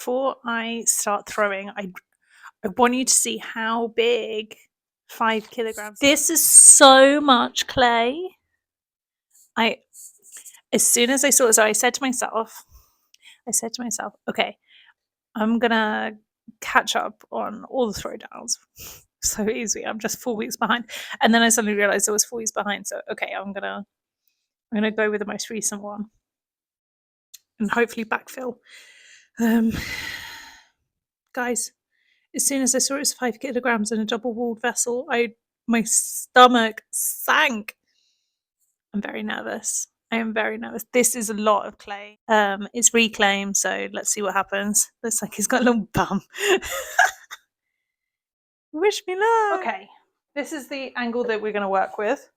before I start throwing, I want you to see how big 5 kilograms. This is so much clay. As soon as I saw it, so I said to myself, okay, I'm gonna catch up on all the throwdowns. So easy. I'm just 4 weeks behind. And then I suddenly realized I was 4 weeks behind. So okay, I'm gonna go with the most recent one and hopefully backfill. Guys, as soon as I saw it was 5 kilograms in a double-walled vessel, my stomach sank. I'm very nervous. I am very nervous. This is a lot of clay. It's reclaimed, so let's see what happens. Looks like he's got a little bum. Wish me luck. Okay, this is the angle that we're going to work with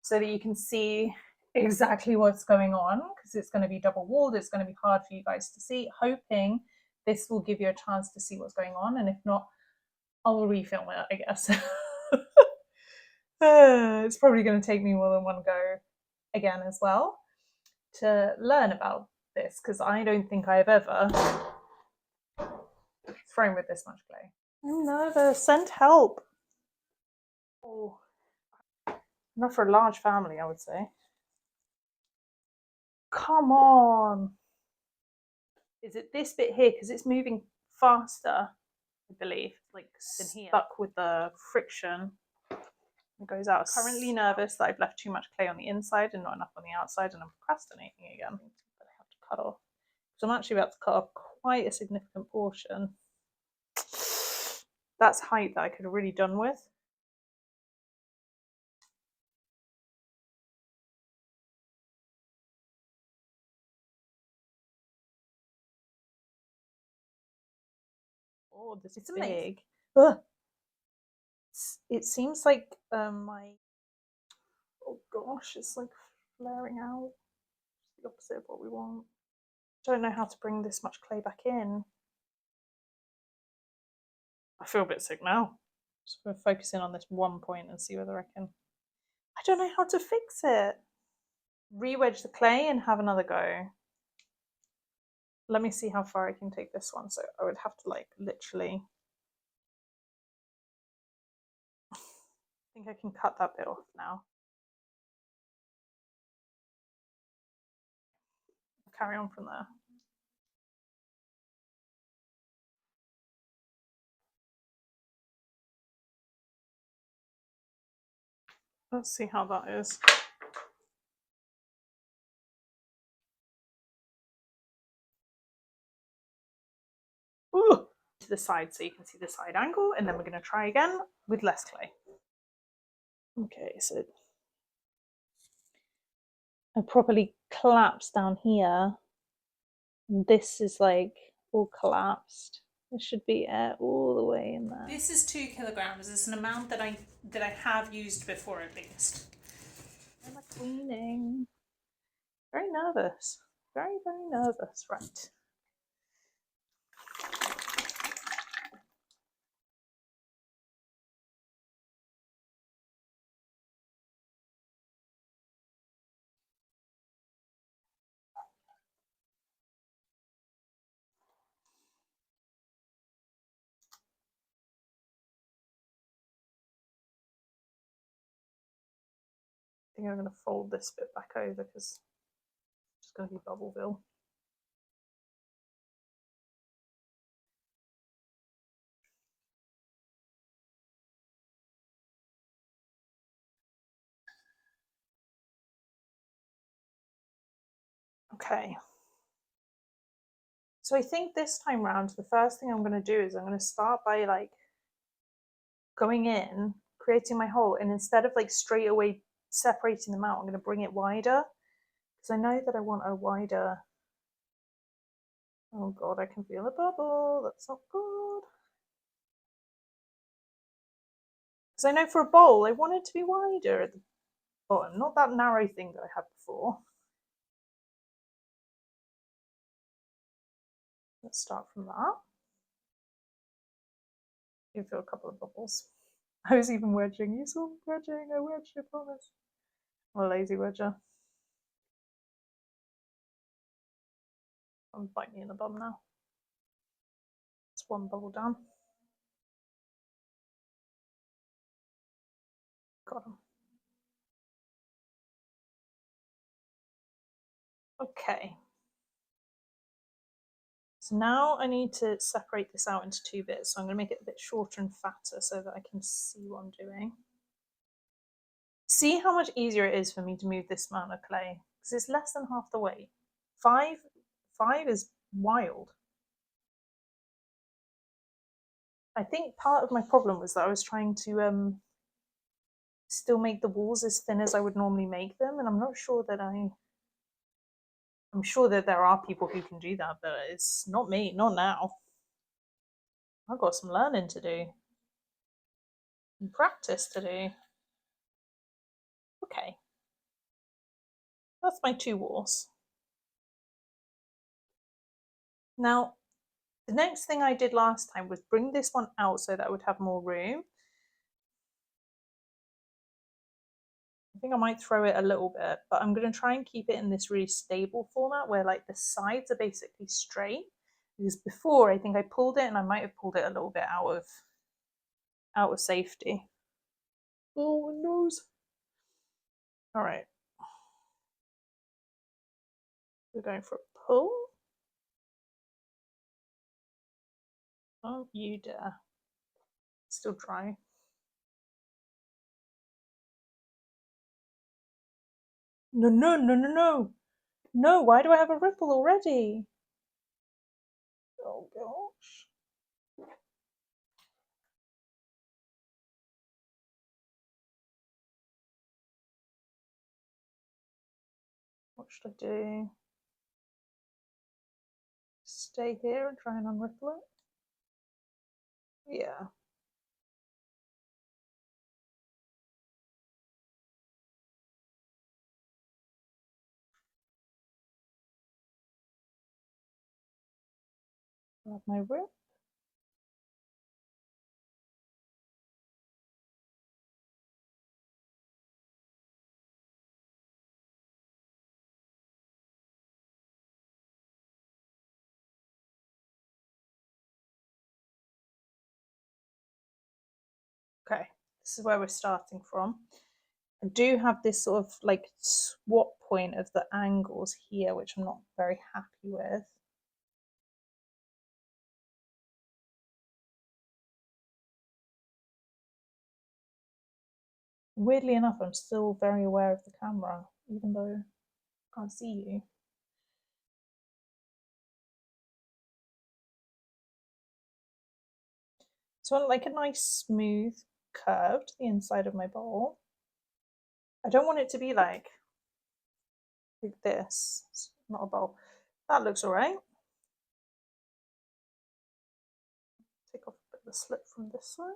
so that you can see exactly what's going on, because it's going to be double walled. It's going to be hard for you guys to see. Hoping this will give you a chance to see what's going on, and if not, I'll refilm it, I guess. It's probably going to take me more than one go again as well to learn about this, because I don't think I've ever thrown with this much clay. I'm nervous. Send help. Oh, enough for a large family, I would say. Come on. Is it this bit here? Because it's moving faster, I believe. Like in here. Stuck with the friction. It goes out. I'm currently nervous that I've left too much clay on the inside and not enough on the outside, and I'm procrastinating again. But I have to cut off. So I'm actually about to cut off quite a significant portion. That's height that I could have really done with. Oh, this is big. It seems like my, oh gosh, it's like flaring out. It's the opposite of what we want. I don't know how to bring this much clay back in. I feel a bit sick now. Just we're focusing on this one point and see whether I can. I don't know how to fix it. Re-wedge the clay and have another go. Let me see how far I can take this one. So I would have to like literally. I think I can cut that bit off now. Carry on from there. Let's see how that is. Ooh, to the side so you can see the side angle, and then we're going to try again with less clay. Okay, so I properly collapsed down here. This is like all collapsed. There should be air all the way in there. This is 2 kilograms. It's an amount that I have used before at least. Am I cleaning? Very nervous. Very, very nervous. Right. I think I'm going to fold this bit back over because it's just going to be Bubbleville. Okay. So I think this time round, the first thing I'm going to do is I'm going to start by like going in, creating my hole, and instead of like straight away separating them out, I'm going to bring it wider because I know that I want a wider. Oh god, I can feel a bubble. That's not good. Because I know for a bowl, I want it to be wider at the bottom, not that narrow thing that I had before. Let's start from that. You feel a couple of bubbles. I was even wedging. You saw me wedging. I wedged, I promise. I'm a lazy wedger. Bite me in the bum now. It's one bubble down. Got him. Okay. So now I need to separate this out into two bits. So I'm going to make it a bit shorter and fatter so that I can see what I'm doing. See how much easier it is for me to move this amount of clay, because it's less than half the weight. Five is wild. I think part of my problem was that I was trying to still make the walls as thin as I would normally make them, and I'm not sure that I'm sure that there are people who can do that, but it's not me, not now. I've got some learning to do and practice to do. Okay, that's my two walls. Now, the next thing I did last time was bring this one out so that I would have more room. I think I might throw it a little bit, but I'm going to try and keep it in this really stable format where like the sides are basically straight. Because before I think I pulled it and I might have pulled it a little bit out of safety. Oh, my nose. All right. We're going for a pull. Oh, you dare. Still dry. No, no, no, no, no. No, why do I have a ripple already? Oh, gosh. What should I do? Stay here and try and unripple it? Yeah. Grab my rip. Okay, this is where we're starting from. I do have this sort of like swap point of the angles here, which I'm not very happy with. Weirdly enough, I'm still very aware of the camera, even though I can't see you. So I want like a nice smooth curve to the inside of my bowl. I don't want it to be like this. It's not a bowl. That looks all right. Take off a bit of the slip from this side.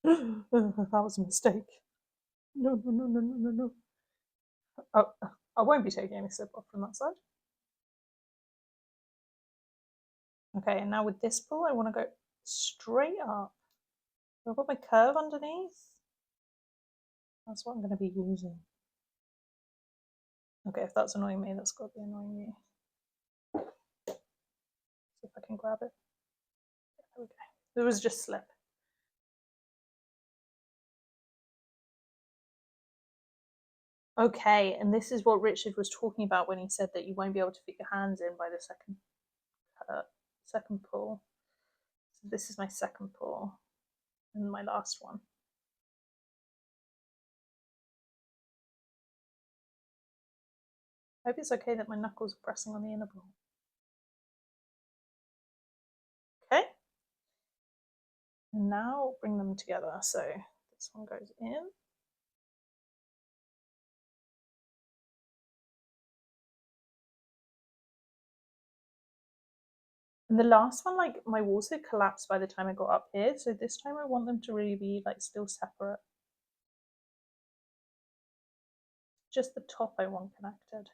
That was a mistake. No, no, no, no, no, no, no. Oh, I won't be taking any slip off from that side. Okay, and now with this pull, I want to go straight up. So I've got my curve underneath. That's what I'm going to be using. Okay, if that's annoying me, that's got to be annoying me. See if I can grab it. There we go. It was just slip. Okay, and this is what Richard was talking about when he said that you won't be able to fit your hands in by the second pull. So this is my second pull and my last one. I hope it's okay that my knuckles are pressing on the inner bowl. Okay. And now bring them together. So this one goes in. And the last one, like my walls had collapsed by the time I got up here. So this time I want them to really be like still separate. Just the top I want connected.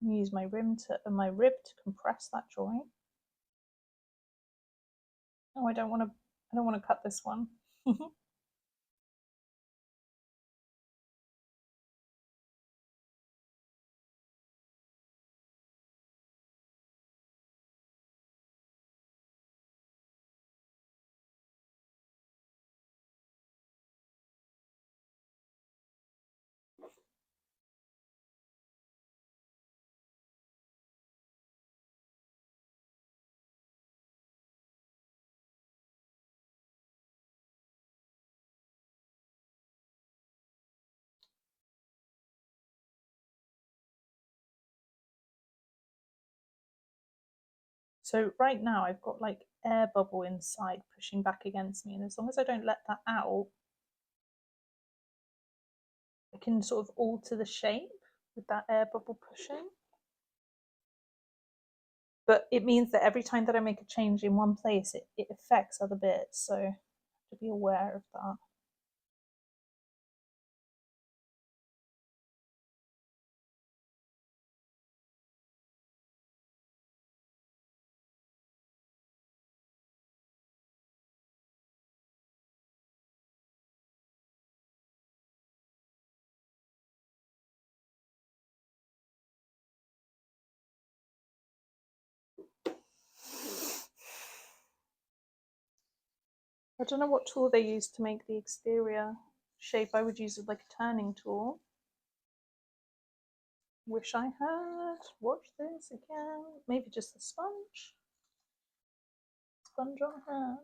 Use my rib to compress that joint. Oh, I don't want to cut this one. So right now I've got like air bubble inside pushing back against me, and as long as I don't let that out, I can sort of alter the shape with that air bubble pushing. But it means that every time that I make a change in one place, it affects other bits, so I have to be aware of that. I don't know what tool they use to make the exterior shape. I would use it like a turning tool. Wish I had. Watch this again. Maybe just a sponge. Sponge on hand.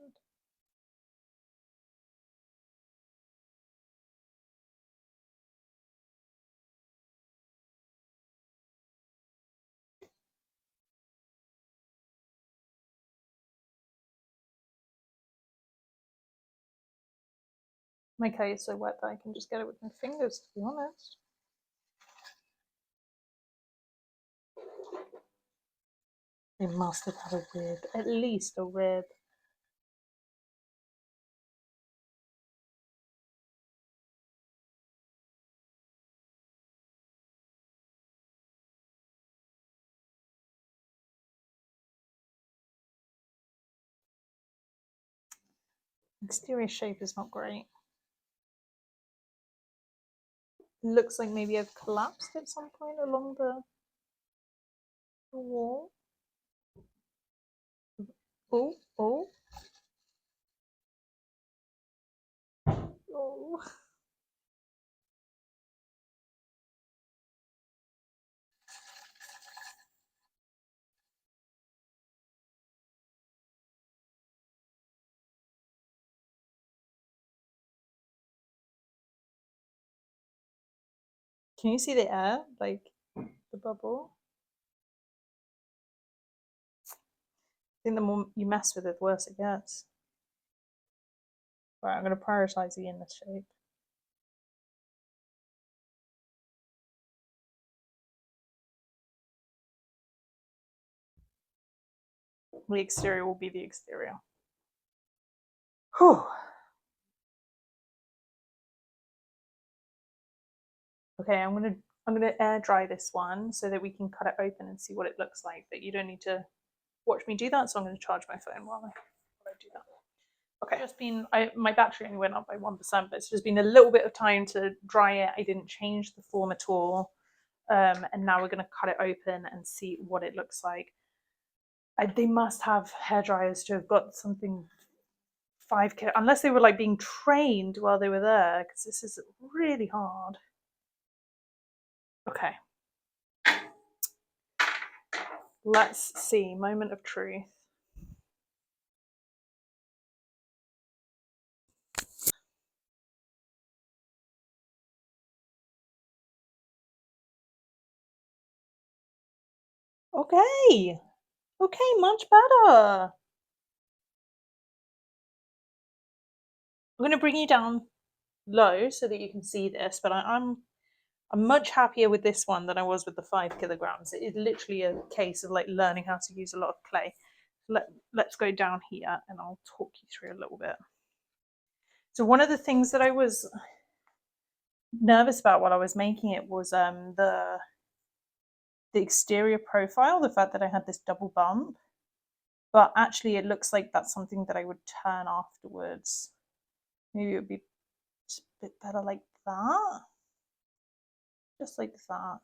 My clay is so wet that I can just get it with my fingers, to be honest. They must have had a rib, at least a rib. Exterior shape is not great. It looks like maybe I've collapsed at some point along the wall. Oh, oh. Oh. Can you see the air? Like the bubble? I think the more you mess with it, the worse it gets. Right, I'm going to prioritize the inner shape. The exterior will be the exterior. Whew. Okay, I'm gonna air dry this one so that we can cut it open and see what it looks like. But you don't need to watch me do that, so I'm going to charge my phone while I do that. Okay, just been my battery only went up by 1%, but it's just been a little bit of time to dry it. I didn't change the form at all, and now we're going to cut it open and see what it looks like. They must have hair dryers to have got something 5K, unless they were like being trained while they were there, because this is really hard. Okay. Let's see. Moment of truth. Okay. Okay, much better. I'm going to bring you down low so that you can see this, but I'm much happier with this one than I was with the 5 kilograms. It is literally a case of like learning how to use a lot of clay. Let's go down here and I'll talk you through a little bit. So one of the things that I was nervous about while I was making it was the exterior profile, the fact that I had this double bump. but actually it looks like that's something that I would turn afterwards. Maybe it would be just a bit better like that. Just like that.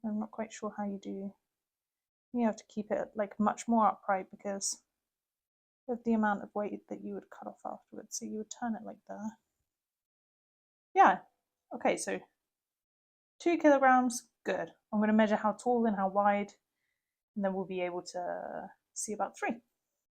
I'm not quite sure how you do. You have to keep it like much more upright because of the amount of weight that you would cut off afterwards. So you would turn it like that. Yeah. Okay, so 2 kilograms, good. I'm going to measure how tall and how wide, and then we'll be able to see about 3.